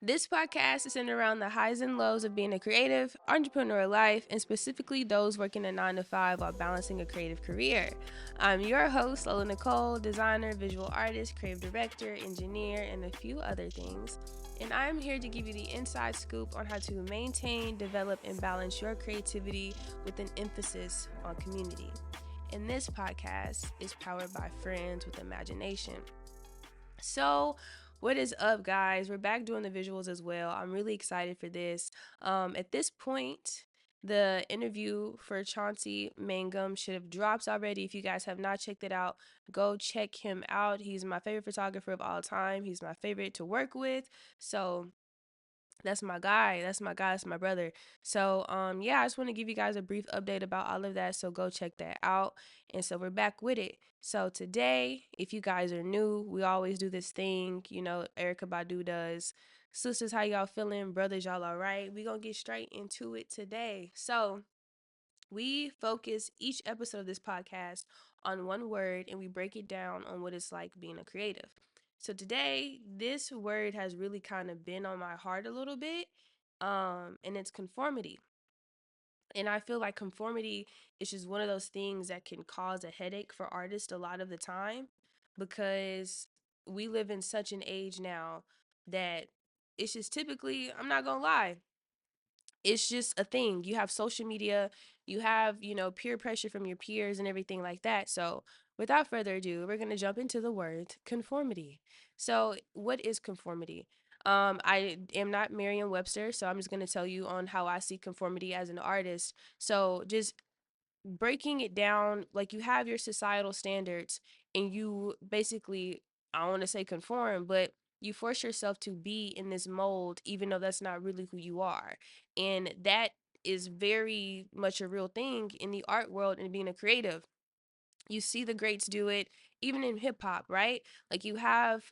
This podcast is centered around the highs and lows of being a creative, entrepreneurial life, and specifically those working a 9 to 5 while balancing a creative career. I'm your host, Lola Nychole, designer, visual artist, creative director, engineer, and a few other things. And I'm here to give you the inside scoop on how to maintain, develop, and balance your creativity with an emphasis on community. And this podcast is powered by Friends with Imagination. So, what is up, guys? We're back doing the visuals as well. I'm really excited for this. At this point, the interview for Chauncey Mangum should have dropped already. If you guys have not checked it out, go check him out. He's my favorite photographer of all time. He's my favorite to work with. So, that's my guy. That's my guy. That's my brother. So, yeah, I just want to give you guys a brief update about all of that. So go check that out. And so we're back with it. So today, if you guys are new, we always do this thing, Erica Badu does. Sisters, how y'all feeling? Brothers, y'all all right? We gonna get straight into it today. So we focus each episode of this podcast on one word and we break it down on what it's like being a creative. So today, this word has really kind of been on my heart a little bit, and it's conformity. And I feel like conformity is just one of those things that can cause a headache for artists a lot of the time because we live in such an age now that it's just typically, I'm not gonna lie, it's just a thing. You have social media, you have, peer pressure from your peers and everything like that. So, without further ado, we're going to jump into the word conformity. So, what is conformity? I am not Merriam-Webster, so I'm just going to tell you on how I see conformity as an artist. So, just breaking it down, like you have your societal standards and you basically, I don't want to say conform, but you force yourself to be in this mold even though that's not really who you are. And that is very much a real thing in the art world and being a creative. You see the greats do it even in hip hop, right? Like you have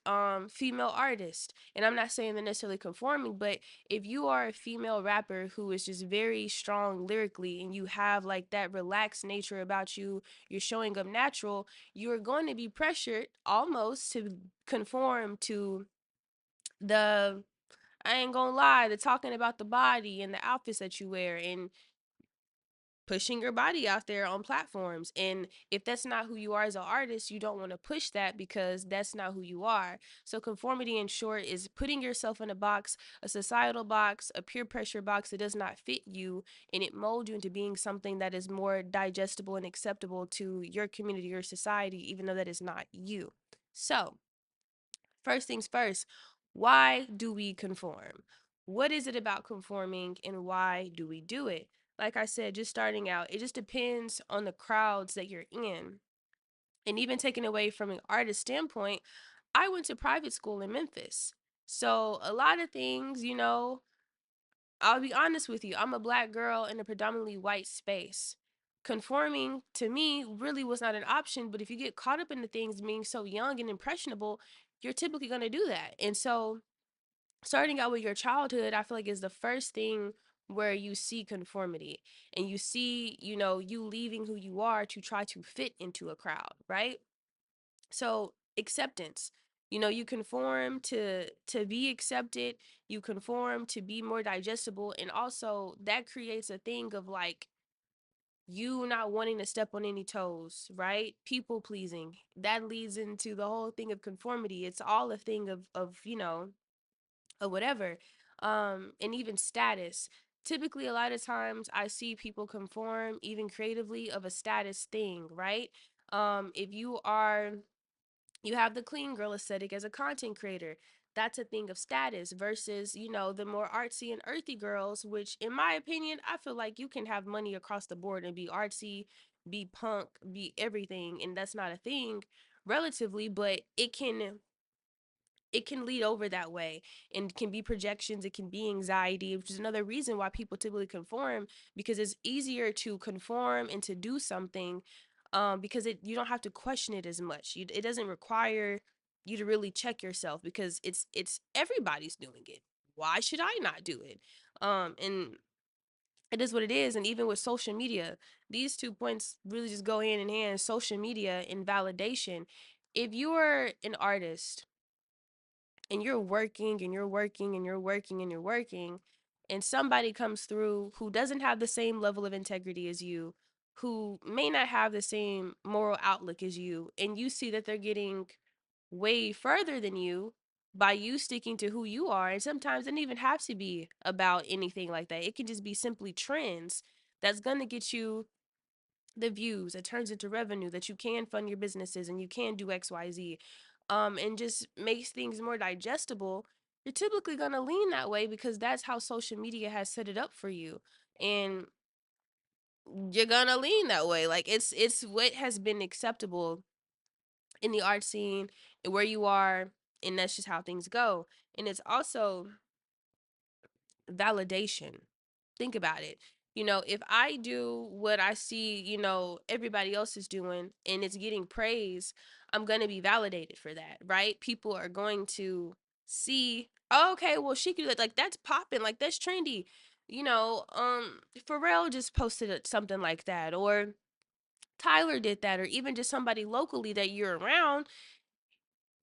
female artists, and I'm not saying they're necessarily conforming, but if you are a female rapper who is just very strong lyrically and you have like that relaxed nature about you, you're showing up natural, you're going to be pressured almost to conform to the, I ain't gonna lie, the talking about the body and the outfits that you wear and pushing your body out there on platforms. And if that's not who you are as an artist, you don't want to push that because that's not who you are. So conformity in short is putting yourself in a box, a societal box, a peer pressure box that does not fit you, and it molds you into being something that is more digestible and acceptable to your community or society, even though that is not you. So first things first, why do we conform? What is it about conforming and why do we do it? Like I said, just starting out, it just depends on the crowds that you're in. And even taken away from an artist standpoint, I went to private school in Memphis. So a lot of things, I'll be honest with you, I'm a black girl in a predominantly white space. Conforming to me really was not an option, but if you get caught up in the things being so young and impressionable, you're typically going to do that. And so, starting out with your childhood, I feel like is the first thing where you see conformity and you see, you leaving who you are to try to fit into a crowd, right? So acceptance, you conform to be accepted, you conform to be more digestible, and also that creates a thing of like you not wanting to step on any toes, right? People pleasing, that leads into the whole thing of conformity. It's all a thing of or whatever. And even status, typically a lot of times I see people conform even creatively of a status thing, right? If you have the clean girl aesthetic as a content creator. That's a thing of status versus, the more artsy and earthy girls, which, in my opinion, I feel like you can have money across the board and be artsy, be punk, be everything. And that's not a thing relatively, but it can lead over that way and can be projections, it can be anxiety, which is another reason why people typically conform, because it's easier to conform and to do something, because you don't have to question it as much. It doesn't require you to really check yourself because it's everybody's doing it. Why should I not do it? And it is what it is. And even with social media, these 2 points really just go hand in hand: social media and validation. If you are an artist and you're working and you're working and you're working and you're working, and somebody comes through who doesn't have the same level of integrity as you, who may not have the same moral outlook as you, and you see that they're getting way further than you by you sticking to who you are. And sometimes it doesn't even have to be about anything like that. It can just be simply trends that's going to get you the views, it turns into revenue that you can fund your businesses and you can do XYZ, and just makes things more digestible. You're typically going to lean that way because that's how social media has set it up for you. And you're going to lean that way. Like it's what has been acceptable in the art scene and where you are, and that's just how things go. And it's also validation. Think about it. You know, if I do what I see, everybody else is doing and it's getting praise, I'm going to be validated for that, right? People are going to see, oh, okay, well, she could do that. Like, that's popping. Like, that's trendy. Pharrell just posted something like that, or Tyler did that, or even just somebody locally that you're around.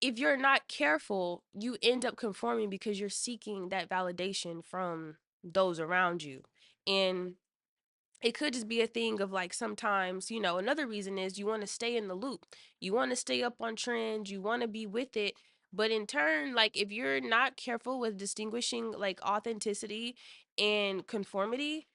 If you're not careful, you end up conforming because you're seeking that validation from those around you. And it could just be a thing of like sometimes, another reason is you want to stay in the loop. You want to stay up on trends, you want to be with it. But in turn, like if you're not careful with distinguishing like authenticity and conformity,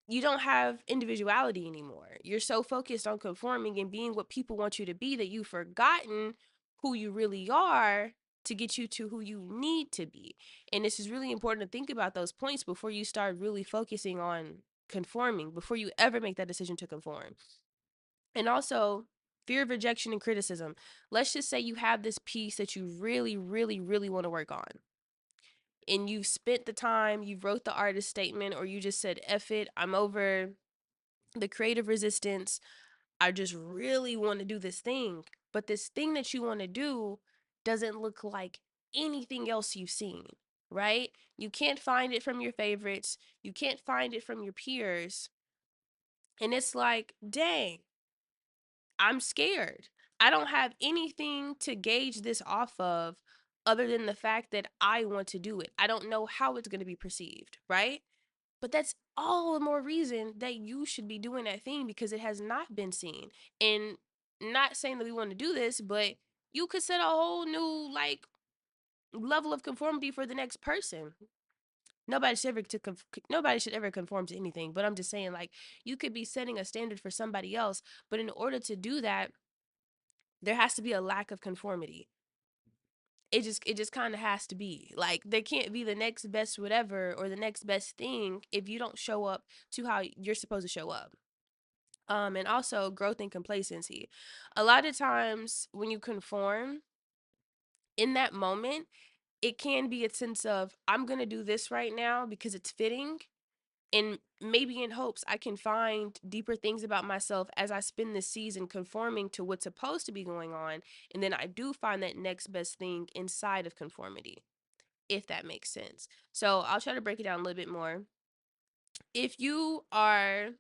you don't have individuality anymore. You're so focused on conforming and being what people want you to be that you've forgotten who you really are to get you to who you need to be. And this is really important to think about those points before you start really focusing on conforming, before you ever make that decision to conform. And also, fear of rejection and criticism. Let's just say you have this piece that you really, really, really want to work on, and you've spent the time, you wrote the artist statement, or you just said, F it, I'm over the creative resistance. I just really want to do this thing. But this thing that you want to do doesn't look like anything else you've seen, right? You can't find it from your favorites. You can't find it from your peers. And it's like, dang, I'm scared. I don't have anything to gauge this off of other than the fact that I want to do it. I don't know how it's going to be perceived, right? But that's all the more reason that you should be doing that thing because it has not been seen. And not saying that we want to do this, but you could set a whole new like level of conformity for the next person. Nobody should ever conform to anything, but I'm just saying like you could be setting a standard for somebody else, but in order to do that, there has to be a lack of conformity. It just kind of has to be like there can't be the next best whatever or the next best thing if you don't show up to how you're supposed to show up. And also growth and complacency. A lot of times when you conform in that moment, it can be a sense of I'm going to do this right now because it's fitting, and maybe in hopes I can find deeper things about myself as I spend this season conforming to what's supposed to be going on, and then I do find that next best thing inside of conformity, if that makes sense. So I'll try to break it down a little bit more. If you are,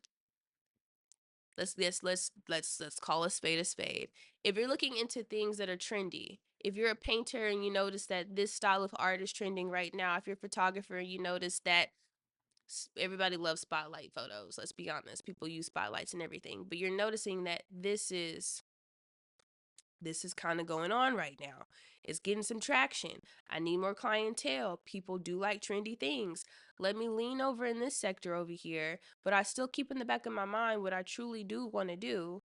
let's call a spade a spade. If you're looking into things that are trendy, if you're a painter and you notice that this style of art is trending right now, if you're a photographer and you notice that everybody loves spotlight photos, let's be honest, people use spotlights and everything, but you're noticing that this is kind of going on right now. It's getting some traction. I need more clientele. People do like trendy things. Let me lean over in this sector over here, but I still keep in the back of my mind what I truly do want to do.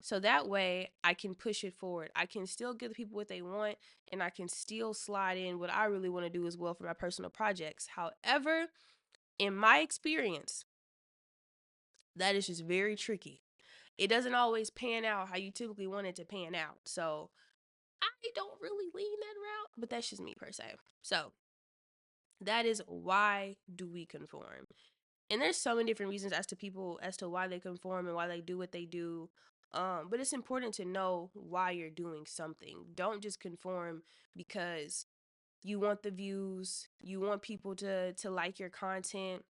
So that way I can push it forward. I can still give the people what they want, and I can still slide in what I really want to do as well for my personal projects. However, in my experience, that is just very tricky. It doesn't always pan out how you typically want it to pan out. So I don't really lean that route, but that's just me per se. So that is why do we conform? And there's so many different reasons as to people as to why they conform and why they do what they do. But it's important to know why you're doing something. Don't just conform because you want the views, you want people to like your content,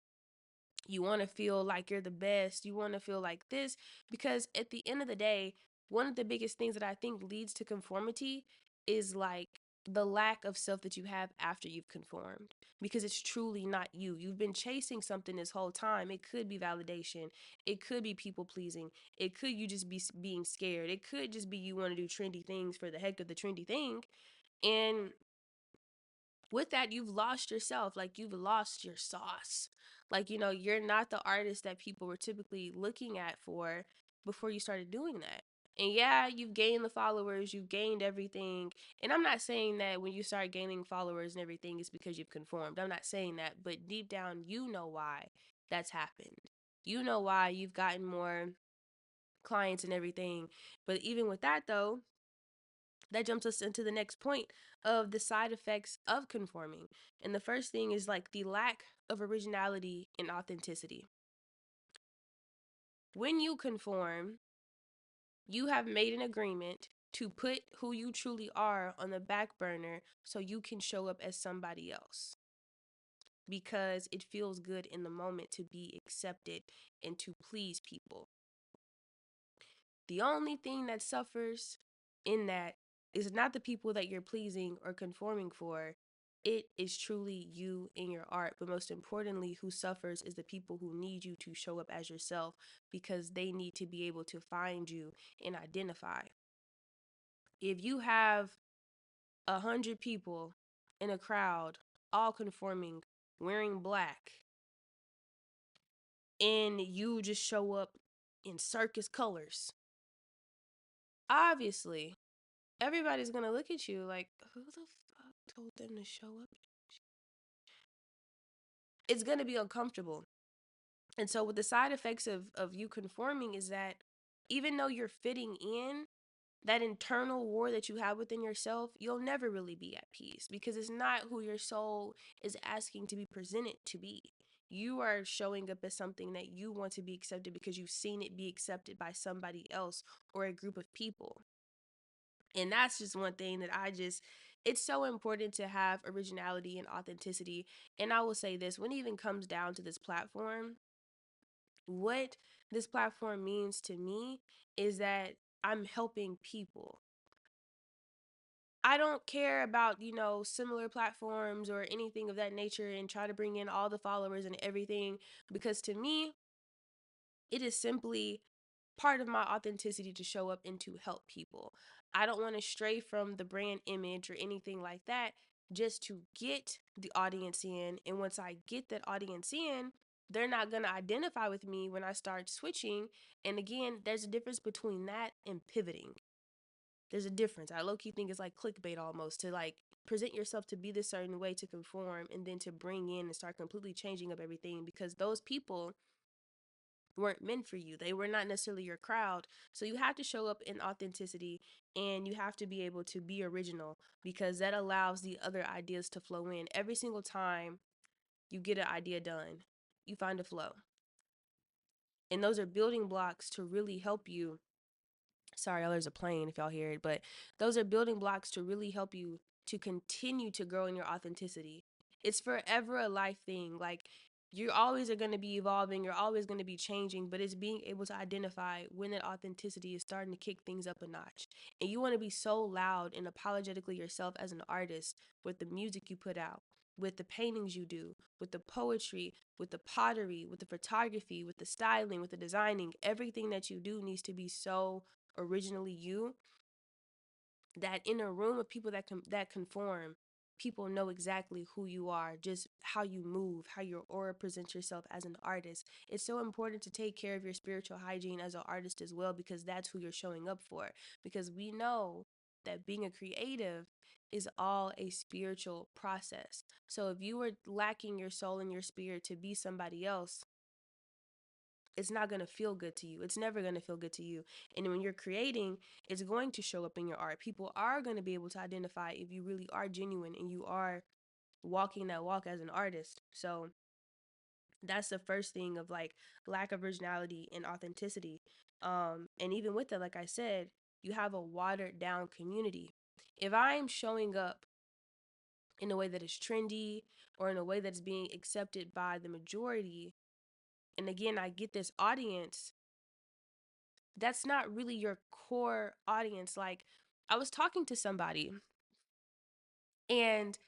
you want to feel like you're the best, you want to feel like this, because at the end of the day, one of the biggest things that I think leads to conformity is like the lack of self that you have after you've conformed, because it's truly not you. You've been chasing something this whole time. It could be validation, it could be people pleasing, it could you just be being scared, it could just be you want to do trendy things for the heck of the trendy thing. And with that, you've lost yourself. Like, you've lost your sauce. Like, you're not the artist that people were typically looking at for before you started doing that. And yeah, you've gained the followers, you've gained everything. And I'm not saying that when you start gaining followers and everything is because you've conformed. I'm not saying that, but deep down, you know why that's happened. You know why you've gotten more clients and everything. But even with that, though, that jumps us into the next point of the side effects of conforming. And the first thing is like the lack of originality and authenticity. When you conform, you have made an agreement to put who you truly are on the back burner so you can show up as somebody else, because it feels good in the moment to be accepted and to please people. The only thing that suffers in that is not the people that you're pleasing or conforming for. It is truly you and your art. But most importantly, who suffers is the people who need you to show up as yourself, because they need to be able to find you and identify. If you have 100 people in a crowd, all conforming, wearing black, and you just show up in circus colors, obviously everybody's gonna look at you like, who the fuck told them to show up? It's gonna be uncomfortable. And so with the side effects of you conforming is that even though you're fitting in, that internal war that you have within yourself, you'll never really be at peace, because it's not who your soul is asking to be presented to be. You are showing up as something that you want to be accepted because you've seen it be accepted by somebody else or a group of people. And that's just one thing that it's so important to have originality and authenticity. And I will say this, when it even comes down to this platform, what this platform means to me is that I'm helping people. I don't care about, similar platforms or anything of that nature and try to bring in all the followers and everything, because to me, it is simply part of my authenticity to show up and to help people. I don't want to stray from the brand image or anything like that, just to get the audience in. And once I get that audience in, they're not going to identify with me when I start switching. And again, there's a difference between that and pivoting. There's a difference. I low key think it's like clickbait almost, to like present yourself to be this certain way to conform and then to bring in and start completely changing up everything, because those people weren't meant for you. They were not necessarily your crowd. So you have to show up in authenticity, and you have to be able to be original, because that allows the other ideas to flow in. Every single time you get an idea done, you find a flow. And those are building blocks to really help you. Sorry, there's a plane if y'all hear it, but those are building blocks to really help you to continue to grow in your authenticity. It's forever a life thing. Like, you always are going to be evolving, you're always going to be changing, but it's being able to identify when that authenticity is starting to kick things up a notch. And you want to be so loud and apologetically yourself as an artist with the music you put out, with the paintings you do, with the poetry, with the pottery, with the photography, with the styling, with the designing. Everything that you do needs to be so originally you, that in a room of people that conform, people know exactly who you are, just how you move, how your aura presents yourself as an artist. It's so important to take care of your spiritual hygiene as an artist as well, because that's who you're showing up for. Because we know that being a creative is all a spiritual process. So if you were lacking your soul and your spirit to be somebody else, it's not going to feel good to you. It's never going to feel good to you. And when you're creating, it's going to show up in your art. People are going to be able to identify if you really are genuine and you are walking that walk as an artist. So that's the first thing of like lack of originality and authenticity. And even with that, like I said, you have a watered down community. If I'm showing up in a way that is trendy or in a way that's being accepted by the majority, and again, I get this audience, that's not really your core audience. Like, I was talking to somebody And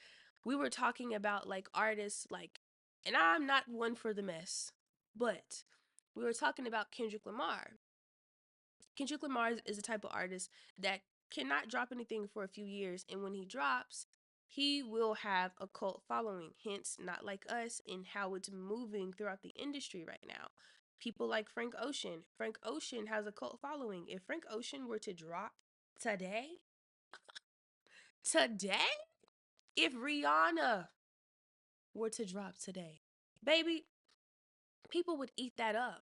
we were talking about like artists, like, and I'm not one for the mess, but we were talking about Kendrick Lamar. Kendrick Lamar is the type of artist that cannot drop anything for a few years, and when he drops, he will have a cult following. Hence, not like us in how it's moving throughout the industry right now. People like Frank Ocean. Frank Ocean has a cult following. If Frank Ocean were to drop today, today, if Rihanna were to drop today, baby, people would eat that up.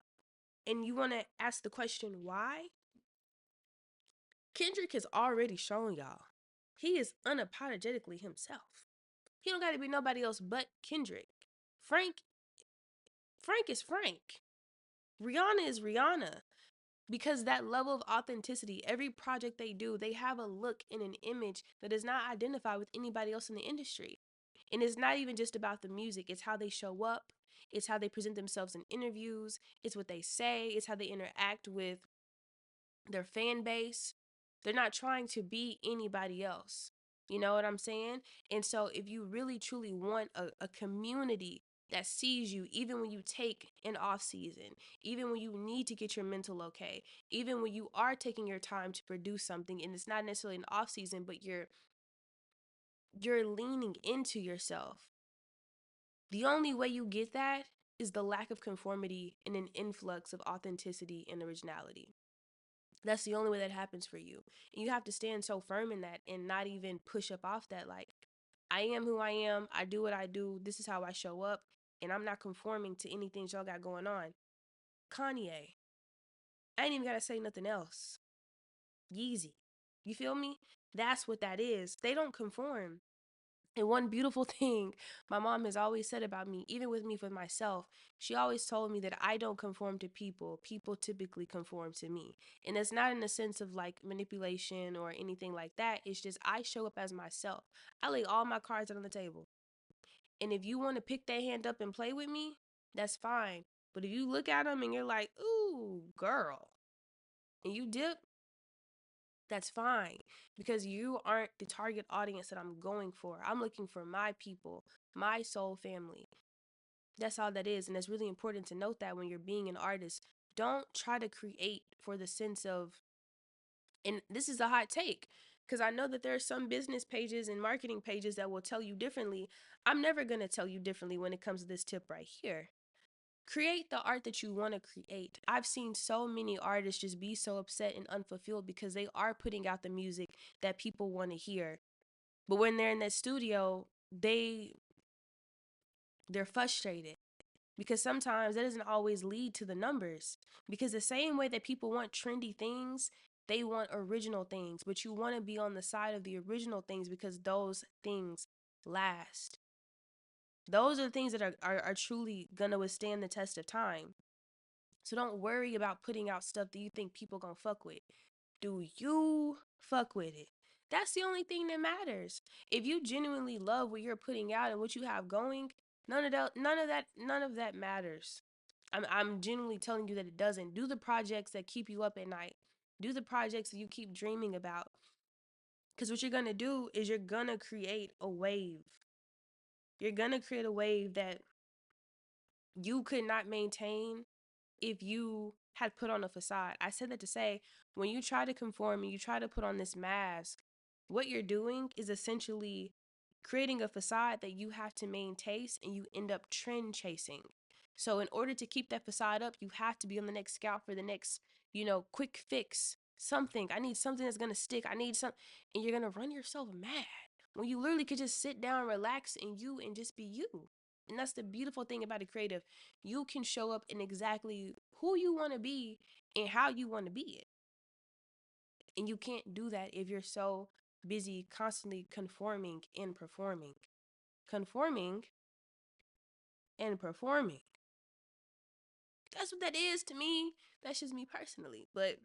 And you want to ask the question why? Kendrick has already shown y'all he is unapologetically himself. He don't got to be nobody else but Kendrick. Frank, Frank is Frank. Rihanna is Rihanna. Because that level of authenticity, every project they do, they have a look and an image that does not identify with anybody else in the industry. And it's not even just about the music, it's how they show up, it's how they present themselves in interviews, it's what they say, it's how they interact with their fan base. They're not trying to be anybody else. You know what I'm saying? And so if you really truly want a community that sees you, even when you take an off season, even when you need to get your mental okay, even when you are taking your time to produce something and it's not necessarily an off season, but you're leaning into yourself. The only way you get that is the lack of conformity and an influx of authenticity and originality. That's the only way that happens for you. And you have to stand so firm in that and not even push up off that. Like, I am who I am. I do what I do. This is how I show up. And I'm not conforming to anything y'all got going on. Kanye. I ain't even got to say nothing else. Yeezy. You feel me? That's what that is. They don't conform. And one beautiful thing my mom has always said about me, even with me for myself, she always told me that I don't conform to people. People typically conform to me. And it's not in the sense of like manipulation or anything like that. It's just I show up as myself. I lay all my cards out on the table. And if you want to pick that hand up and play with me, that's fine. But if you look at them and you're like, ooh, girl, and you dip, that's fine, because you aren't the target audience that I'm going for. I'm looking for my people, my soul family. That's all that is. And it's really important to note that when you're being an artist, don't try to create for the sense of, and this is a hot take, because I know that there are some business pages and marketing pages that will tell you differently. I'm never going to tell you differently when it comes to this tip right here. Create the art that you want to create. I've seen so many artists just be so upset and unfulfilled because they are putting out the music that people want to hear. But when they're in that studio, they're frustrated because sometimes that doesn't always lead to the numbers. Because the same way that people want trendy things, they want original things, but you want to be on the side of the original things because those things last. Those are the things that are truly going to withstand the test of time. So don't worry about putting out stuff that you think people gonna fuck with. Do you fuck with it? That's the only thing that matters. If you genuinely love what you're putting out and what you have going, none of that matters. I'm genuinely telling you that it doesn't. Do the projects that keep you up at night. Do the projects that you keep dreaming about. Because what you're gonna do is you're gonna create a wave. You're gonna create a wave that you could not maintain if you had put on a facade. I said that to say, when you try to conform and you try to put on this mask, what you're doing is essentially creating a facade that you have to maintain, and you end up trend chasing. So in order to keep that facade up, you have to be on the next scout for the next, quick fix. Something. I need something that's gonna stick. I need some, and you're gonna run yourself mad when you literally could just sit down, relax, and just be you. And that's the beautiful thing about a creative. You can show up in exactly who you want to be and how you want to be it. And you can't do that if you're so busy constantly conforming and performing. Conforming and performing. That's what that is to me. That's just me personally. But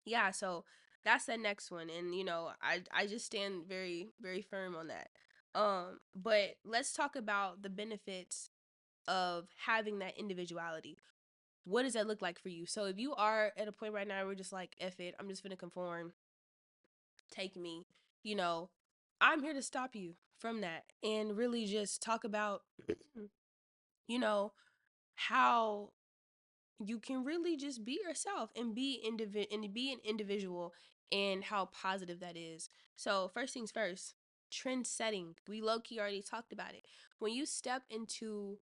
yeah, so that's the next one. And I just stand very, very firm on that. But let's talk about the benefits of having that individuality. What does that look like for you? So if you are at a point right now where we're just like, F it, I'm just gonna conform, take me, you know, I'm here to stop you from that and really just talk about, you know, how you can really just be yourself and be an individual and how positive that is. So first things first, trend setting. We low key already talked about it. When you step into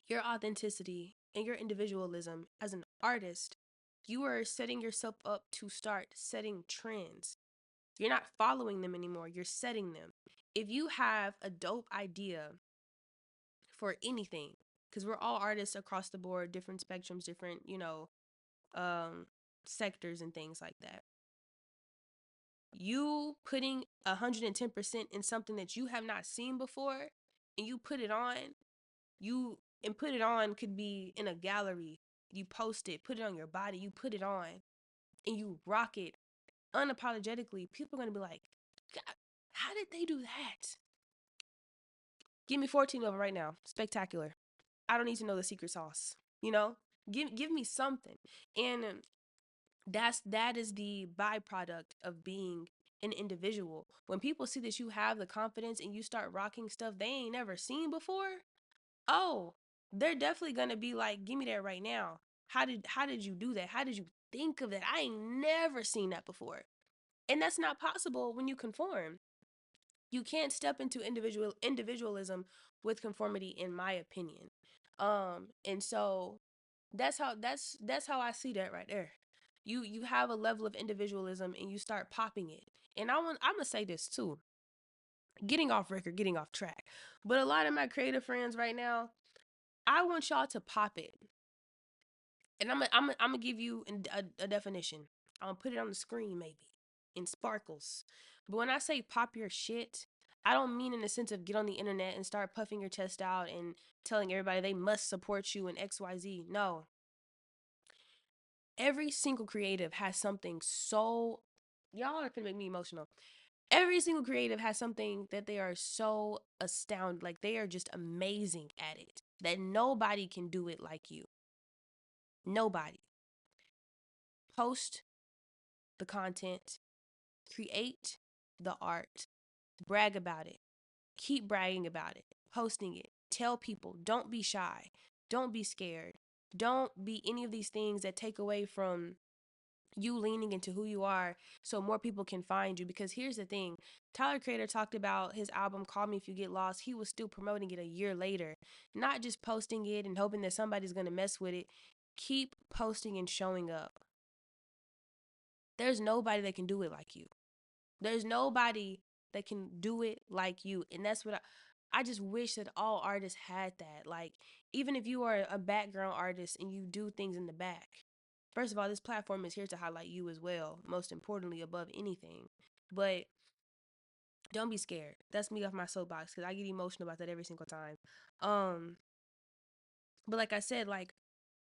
your authenticity and your individualism as an artist, you are setting yourself up to start setting trends. You're not following them anymore, you're setting them. If you have a dope idea for anything, because we're all artists across the board, different spectrums, different, um, sectors and things like that. You putting 110% in something that you have not seen before and you put it on, put it on could be in a gallery. You post it, put it on your body, you put it on and you rock it unapologetically. People are going to be like, God, how did they do that? Give me 14 of them right now. Spectacular. I don't need to know the secret sauce. You know, give me something. And that is the byproduct of being an individual. When people see that you have the confidence and you start rocking stuff they ain't never seen before, oh, they're definitely gonna be like, give me that right now. How did you do that? How did you think of that? I ain't never seen that before. And that's not possible when you conform. You can't step into individualism with conformity, in my opinion. And so that's how I see that right there. You have a level of individualism and you start popping it. And I'm gonna say this too, getting off record, getting off track, but a lot of my creative friends right now, I want y'all to pop it. And I'm gonna give you a definition. I'm gonna put it on the screen maybe in sparkles. But when I say pop your shit, I don't mean in the sense of get on the internet and start puffing your chest out and telling everybody they must support you and XYZ. No. Every single creative has something so, y'all are gonna make me emotional. Every single creative has something that they are so astounded, like they are just amazing at it, that nobody can do it like you. Nobody. Post the content, create the art, brag about it, keep bragging about it, posting it, tell people, don't be shy, don't be scared, don't be any of these things that take away from you leaning into who you are so more people can find you. Because here's the thing, Tyler Creator talked about his album Call Me If You Get Lost. He was still promoting it a year later, not just posting it and hoping that somebody's going to mess with it. Keep posting and showing up. There's nobody that can do it like you. There's nobody that can do it like you. And that's what I just wish that all artists had that. Like, even if you are a background artist and you do things in the back, first of all, this platform is here to highlight you as well, most importantly, above anything. But don't be scared. That's me off my soapbox because I get emotional about that every single time. Um, but like I said, like,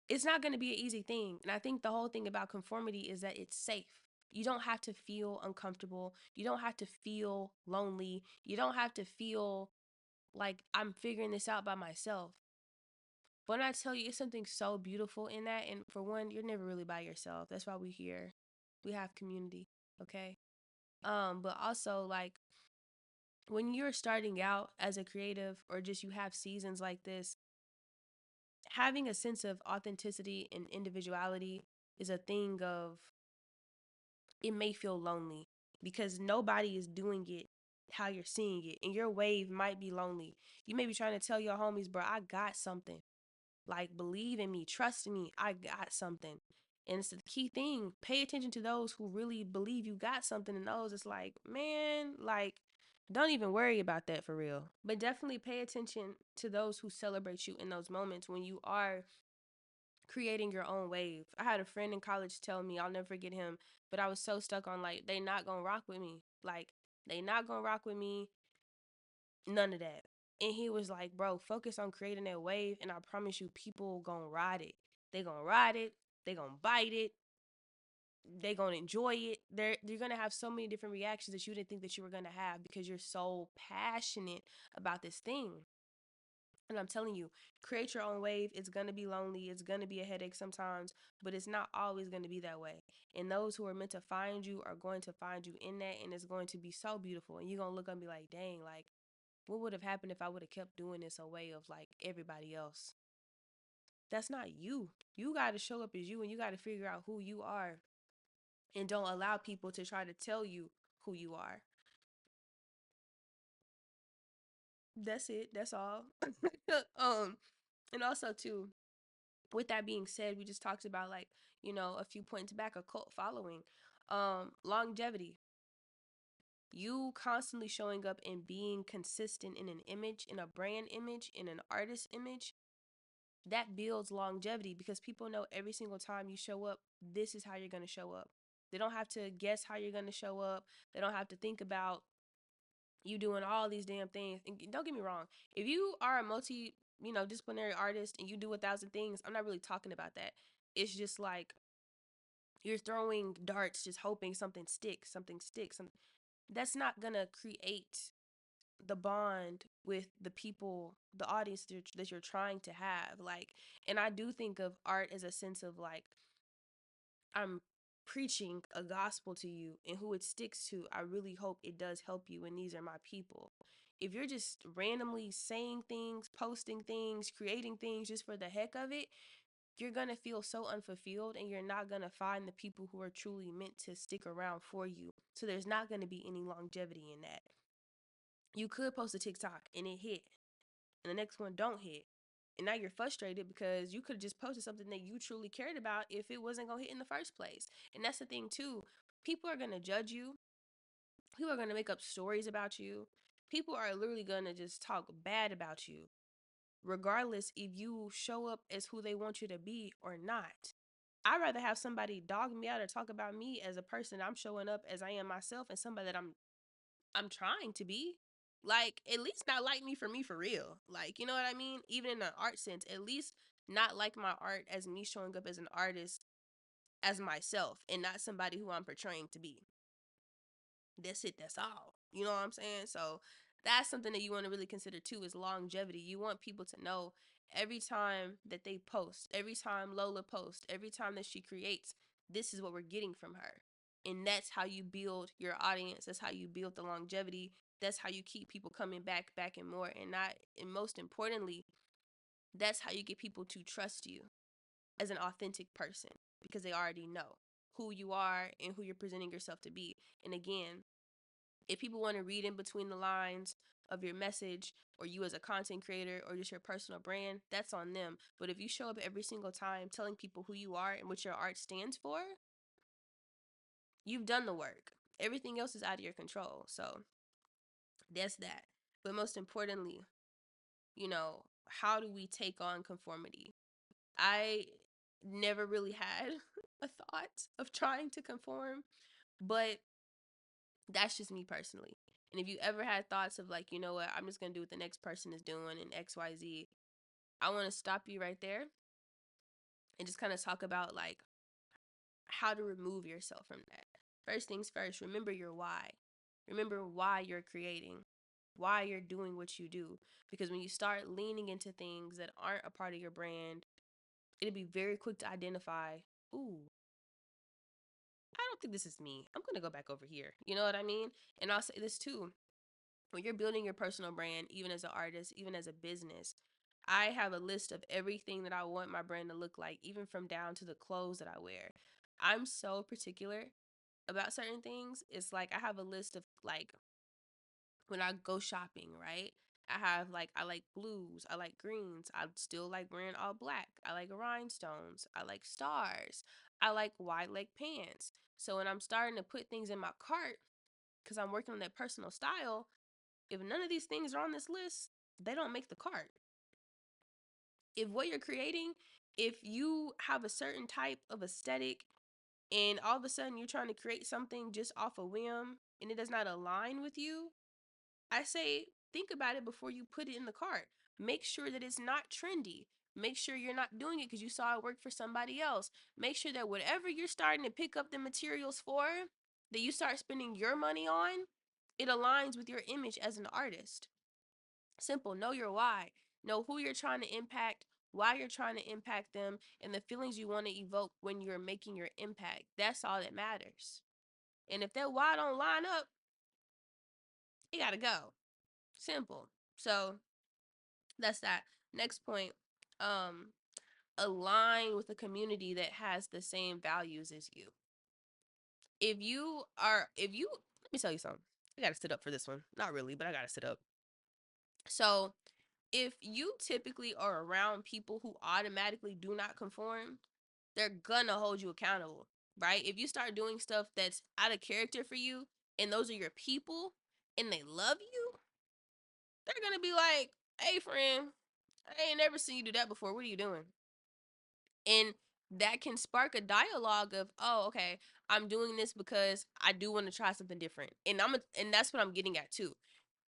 it's not going to be an easy thing. And I think the whole thing about conformity is that it's safe. You don't have to feel uncomfortable. You don't have to feel lonely. You don't have to feel like I'm figuring this out by myself. But when I tell you, it's something so beautiful in that. And for one, you're never really by yourself. That's why we're here. We have community, okay? But also, like, when you're starting out as a creative or just you have seasons like this, having a sense of authenticity and individuality is a thing of, it may feel lonely because nobody is doing it how you're seeing it, and your wave might be lonely. You may be trying to tell your homies, bro, I got something. Like, believe in me, trust in me, I got something. And it's the key thing. Pay attention to those who really believe you got something, and those it's like, man, like, don't even worry about that for real. But definitely pay attention to those who celebrate you in those moments when you are creating your own wave. I had a friend in college tell me, I'll never forget him, but I was so stuck on like, they not gonna rock with me. Like, they not gonna rock with me, none of that. And he was like, bro, focus on creating that wave, and I promise you, people gonna ride it. They gonna ride it, they gonna bite it, they gonna enjoy it. You're gonna have so many different reactions that you didn't think that you were gonna have because you're so passionate about this thing. And I'm telling you, create your own wave. It's going to be lonely. It's going to be a headache sometimes, but it's not always going to be that way. And those who are meant to find you are going to find you in that. And it's going to be so beautiful. And you're going to look and be like, dang, like, what would have happened if I would have kept doing this away of like everybody else? That's not you. You got to show up as you and you got to figure out who you are. And don't allow people to try to tell you who you are. That's it. That's all. um, and also too, with that being said, we just talked about like, a few points back, a cult following. Longevity. You constantly showing up and being consistent in an image, in a brand image, in an artist image, that builds longevity because people know every single time you show up, this is how you're going to show up. They don't have to guess how you're going to show up. They don't have to think about you doing all these damn things. And don't get me wrong, if you are a disciplinary artist and you do 1,000 things, I'm not really talking about that. It's just like you're throwing darts, just hoping something sticks, something sticks. That's not gonna create the bond with the people, the audience that you're trying to have. Like, and I do think of art as a sense of like, I'm preaching a gospel to you, and who it sticks to, I really hope it does help you, and these are my people. If you're just randomly saying things, posting things, creating things just for the heck of it, you're going to feel so unfulfilled and you're not going to find the people who are truly meant to stick around for you. So there's not going to be any longevity in that. You could post a TikTok and it hit, and the next one don't hit. And now you're frustrated because you could have just posted something that you truly cared about if it wasn't going to hit in the first place. And that's the thing, too. People are going to judge you. People are going to make up stories about you. People are literally going to just talk bad about you, regardless if you show up as who they want you to be or not. I'd rather have somebody dog me out or talk about me as a person I'm showing up as I am myself and somebody that I'm trying to be. Like, at least not like me for real. Like, you know what I mean? Even in an art sense, at least not like my art as me showing up as an artist as myself and not somebody who I'm portraying to be. That's it, that's all. You know what I'm saying? So that's something that you want to really consider too, is longevity. You want people to know every time that they post, every time Lola posts, every time that she creates, this is what we're getting from her. And that's how you build your audience. That's how you build the longevity. That's how you keep people coming back and more. And most importantly, that's how you get people to trust you as an authentic person, because they already know who you are and who you're presenting yourself to be. And again, if people want to read in between the lines of your message, or you as a content creator, or just your personal brand, that's on them. But if you show up every single time telling people who you are and what your art stands for, you've done the work. Everything else is out of your control. So that's that. But most importantly, how do we take on conformity? I never really had a thought of trying to conform, but that's just me personally. And if you ever had thoughts of like, you know what, I'm just going to do what the next person is doing and XYZ, I want to stop you right there and just kind of talk about like how to remove yourself from that. First things first, remember your why. Remember why you're creating, why you're doing what you do. Because when you start leaning into things that aren't a part of your brand, it'll be very quick to identify, ooh, I don't think this is me. I'm going to go back over here. You know what I mean? And I'll say this too. When you're building your personal brand, even as an artist, even as a business, I have a list of everything that I want my brand to look like, even from down to the clothes that I wear. I'm so particular about certain things. It's like I have a list of like when I go shopping, right? I like blues, I like greens, I still like wearing all black. I like rhinestones, I like stars, I like wide leg pants. So when I'm starting to put things in my cart, because I'm working on that personal style, if none of these things are on this list, they don't make the cart. If what you're creating, if you have a certain type of aesthetic and all of a sudden you're trying to create something just off a whim and it does not align with you, I say think about it before you put it in the cart. Make sure that it's not trendy. Make sure you're not doing it because you saw it work for somebody else. Make sure that whatever you're starting to pick up the materials for, that you start spending your money on, it aligns with your image as an artist. Simple. Know your why. Know who you're trying to impact, why you're trying to impact them, and the feelings you want to evoke when you're making your impact. That's all that matters. And if that why don't line up, you gotta go. Simple. So that's that. Next point. Um, Align with a community that has the same values as you. Let me tell you something. I gotta sit up for this one. Not really, but I gotta sit up. So if you typically are around people who automatically do not conform, they're gonna hold you accountable, right? If you start doing stuff that's out of character for you, and those are your people, and they love you, they're gonna be like, "Hey, friend, I ain't never seen you do that before. What are you doing?" And that can spark a dialogue of, "Oh, okay, I'm doing this because I do want to try something different." And that's what I'm getting at too.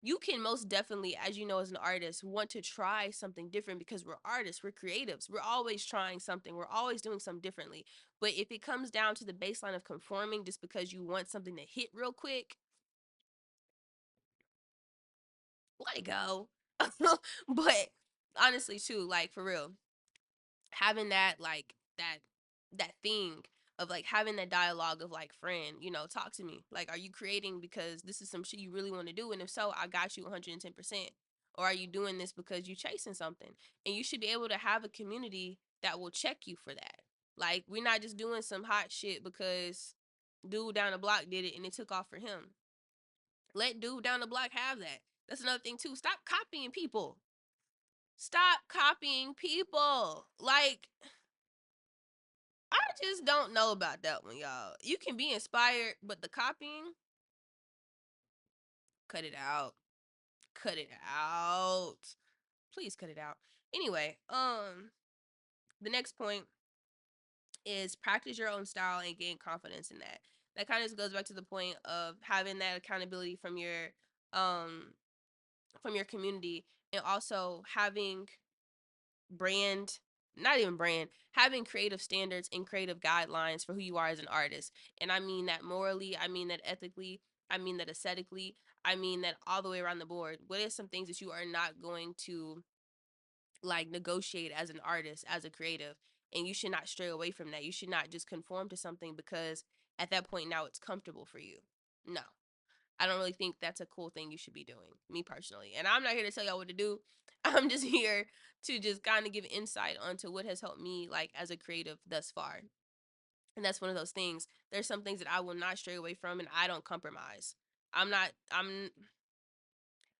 You can most definitely, as you know, as an artist, want to try something different because we're artists, we're creatives. We're always trying something. We're always doing something differently. But if it comes down to the baseline of conforming just because you want something to hit real quick, let it go. But honestly, too, like for real, having that that thing of like having that dialogue of like, "Friend, talk to me, like, are you creating because this is some shit you really want to do, and if so, I got you 110%, or are you doing this because you chasing something?" And you should be able to have a community that will check you for that. Like, we're not just doing some hot shit because dude down the block did it and it took off for him. Let dude down the block have that. That's another thing too. Stop copying people. Stop copying people. Like, I just don't know about that one, y'all. You can be inspired, but the copying, cut it out. Cut it out. Please cut it out. Anyway, the next point is practice your own style and gain confidence in that. That kind of goes back to the point of having that accountability um from your community, and also having brand not even brand having creative standards and creative guidelines for who you are as an artist. And I mean that morally, I mean that ethically, I mean that aesthetically, I mean that all the way around the board. What are some things that you are not going to like negotiate as an artist, as a creative? And you should not stray away from that. You should not just conform to something because at that point now it's comfortable for you. No, I don't really think that's a cool thing you should be doing, me personally. And I'm not here to tell y'all what to do. I'm just here to just kind of give insight onto what has helped me, like, as a creative thus far. And that's one of those things. There's some things that I will not stray away from, and I don't compromise. I'm not I'm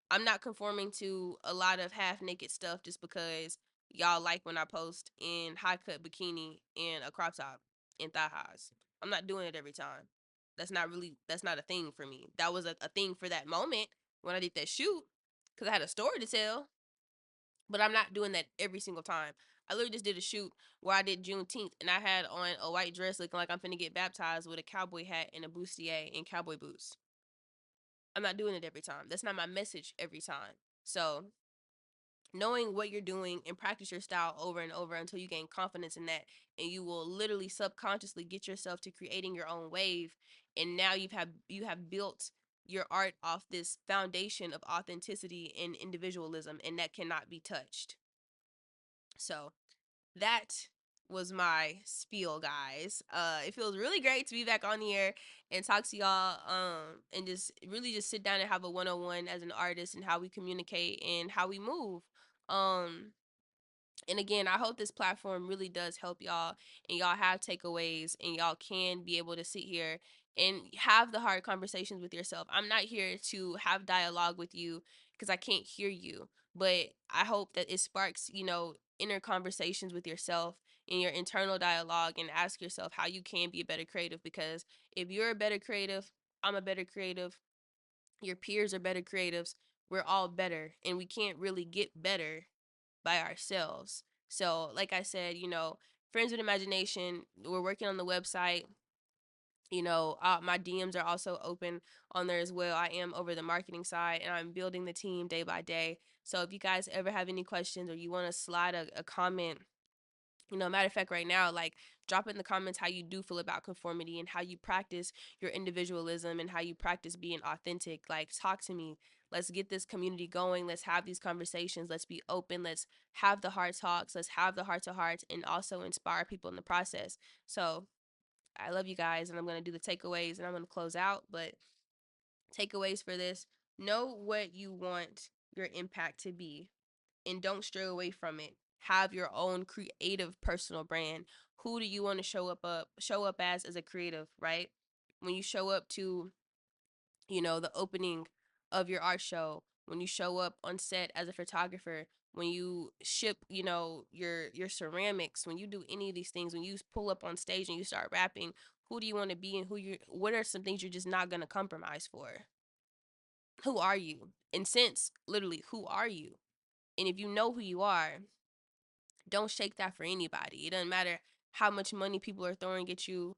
I'm not conforming to a lot of half naked stuff just because y'all like when I post in high cut bikini and a crop top and thigh highs. I'm not doing it every time. That's not a thing for me. That was a thing for that moment when I did that shoot because I had a story to tell, but I'm not doing that every single time. I literally just did a shoot where I did Juneteenth and I had on a white dress looking like I'm finna get baptized with a cowboy hat and a bustier and cowboy boots. I'm not doing it every time. That's not my message every time. So knowing what you're doing and practice your style over and over until you gain confidence in that, and you will literally subconsciously get yourself to creating your own wave. And now you have built your art off this foundation of authenticity and individualism, and that cannot be touched. So that was my spiel, guys. It feels really great to be back on here and talk to y'all, and just really just sit down and have a one-on-one as an artist and how we communicate and how we move. um and again, I hope this platform really does help y'all, and y'all have takeaways, and y'all can be able to sit here and have the hard conversations with yourself. I'm not here to have dialogue with you because I can't hear you, but I hope that it sparks, inner conversations with yourself in your internal dialogue, and ask yourself how you can be a better creative. Because if you're a better creative, I'm a better creative, your peers are better creatives, we're all better, and we can't really get better by ourselves. So, like I said, Friends with Imagination, we're working on the website. My DMs are also open on there as well. I am over the marketing side, and I'm building the team day by day. So if you guys ever have any questions, or you want to slide a comment Matter of fact, right now, like, drop in the comments how you do feel about conformity and how you practice your individualism and how you practice being authentic. Like, talk to me. Let's get this community going. Let's have these conversations. Let's be open. Let's have the heart talks. Let's have the heart to heart and also inspire people in the process. So I love you guys, and I'm going to do the takeaways and I'm going to close out. But takeaways for this: know what you want your impact to be and don't stray away from it. Have your own creative personal brand. Who do you want to show up as a creative, right? When you show up to, the opening of your art show, when you show up on set as a photographer, when you ship, your ceramics, when you do any of these things, when you pull up on stage and you start rapping, who do you want to be and what are some things you're just not going to compromise for? Who are you? In sense, literally, who are you? And if you know who you are, don't shake that for anybody. It doesn't matter how much money people are throwing at you.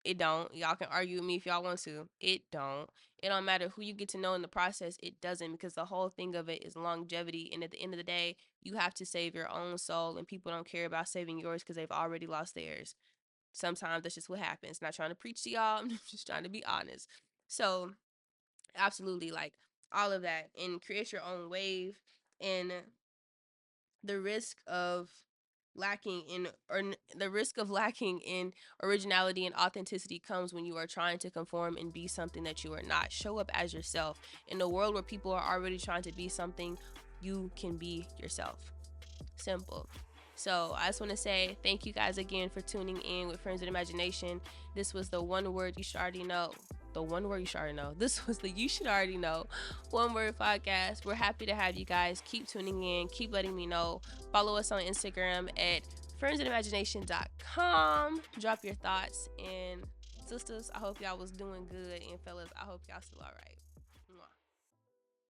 It don't. Y'all can argue with me if y'all want to. It don't. It don't matter who you get to know in the process. It doesn't, because the whole thing of it is longevity. And at the end of the day, you have to save your own soul, and people don't care about saving yours because they've already lost theirs. Sometimes that's just what happens. Not trying to preach to y'all. I'm just trying to be honest. So, absolutely, like, all of that, and create your own wave. And the risk of lacking in originality and authenticity comes when you are trying to conform and be something that you are not. Show up as yourself. In a world where people are already trying to be something, you can be yourself. Simple. So I just want to say thank you guys again for tuning in with Friends with Imagination. This was the one word you should already know. The one word you should already know. This was the You Should Already Know One Word Podcast. We're happy to have you guys. Keep tuning in. Keep letting me know. Follow us on Instagram at friendswithimagination.com. Drop your thoughts. And sisters, I hope y'all was doing good. And fellas, I hope y'all still all right.